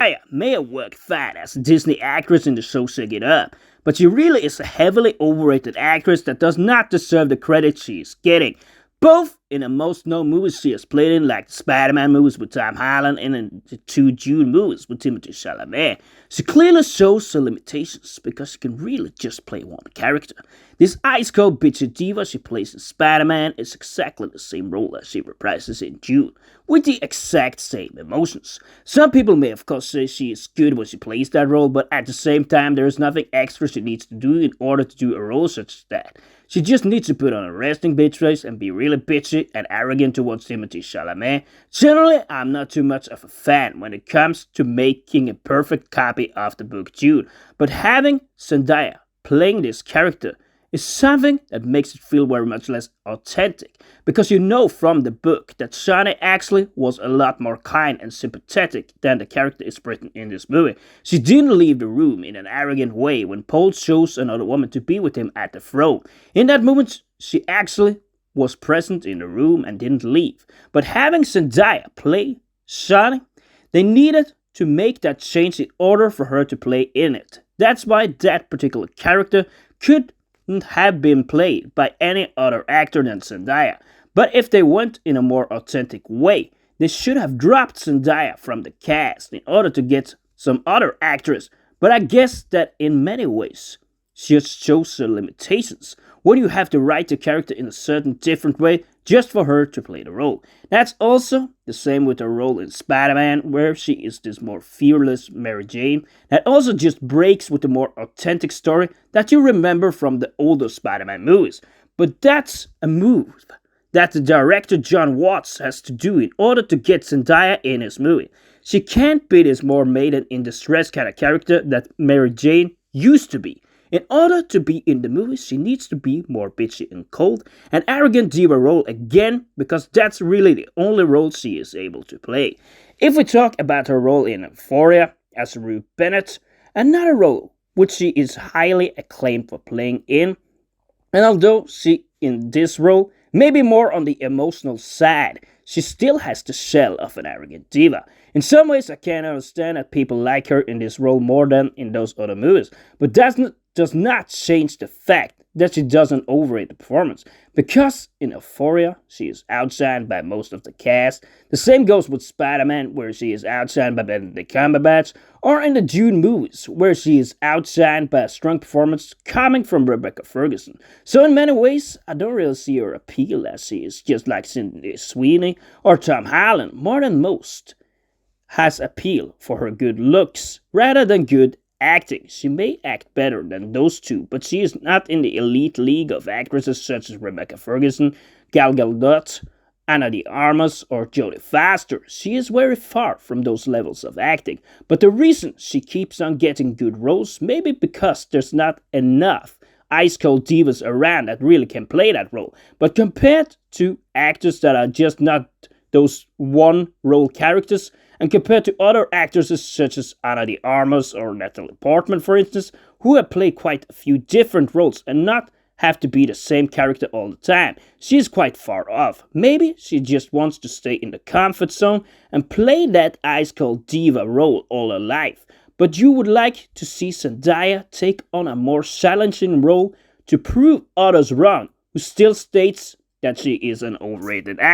Zendaya may have worked fine as a Disney actress in the show Shake It Up, but she really is a heavily overrated actress that does not deserve the credit she is getting. Both in the most known movies she has played in, like the Spider-Man movies with Tom Holland and in the two June movies with Timothée Chalamet, she clearly shows her limitations because she can really just play one character. This ice-cold bitchy diva she plays in Spider-Man is exactly the same role as she reprises in June, with the exact same emotions. Some people may of course say she is good when she plays that role, but at the same time there is nothing extra she needs to do in order to do a role such as that. She just needs to put on a resting bitch face and be really bitchy and arrogant towards Timothée Chalamet. Generally, I'm not too much of a fan when it comes to making a perfect copy of the book June, but having Zendaya playing this character is something that makes it feel very much less authentic, because you know from the book that Shani actually was a lot more kind and sympathetic than the character is written in this movie. She didn't leave the room in an arrogant way when Paul chose another woman to be with him at the throne. In that moment, she actually was present in the room and didn't leave. But having Zendaya play Shani, they needed to make that change in order for her to play in it. That's why that particular character couldn't have been played by any other actor than Zendaya. But if they went in a more authentic way, they should have dropped Zendaya from the cast in order to get some other actress. But I guess that in many ways, she just shows her limitations when you have to write the character in a certain different way just for her to play the role. That's also the same with her role in Spider-Man, where she is this more fearless Mary Jane that also just breaks with the more authentic story that you remember from the older Spider-Man movies. But that's a move that the director John Watts has to do in order to get Zendaya in his movie. She can't be this more maiden in distress kind of character that Mary Jane used to be. In order to be in the movie, she needs to be more bitchy and cold, an arrogant diva role again, because that's really the only role she is able to play. If we talk about her role in Euphoria as Ruth Bennett, another role which she is highly acclaimed for playing in, and although she in this role may be more on the emotional side, she still has the shell of an arrogant diva. In some ways, I can understand that people like her in this role more than in those other movies, but does not change the fact that she doesn't overrate the performance, because in Euphoria, she is outshined by most of the cast. The same goes with Spider-Man, where she is outshined by Benedict Cumberbatch, or in the Dune movies, where she is outshined by a strong performance coming from Rebecca Ferguson. So in many ways, I don't really see her appeal, as she is just like Sydney Sweeney or Tom Holland, more than most has appeal for her good looks rather than good acting. She may act better than those two, but she is not in the elite league of actresses such as Rebecca Ferguson, Gal Gadot, Anna de Armas, or Jodie Foster. She is very far from those levels of acting, but the reason she keeps on getting good roles may be because there's not enough ice-cold divas around that really can play that role. But compared to actors that are just not those one-role characters, and compared to other actresses such as Anna de Armas or Natalie Portman, for instance, who have played quite a few different roles and not have to be the same character all the time, she is quite far off. Maybe she just wants to stay in the comfort zone and play that ice-cold diva role all her life. But you would like to see Zendaya take on a more challenging role to prove others wrong, who still states that she is an overrated actress.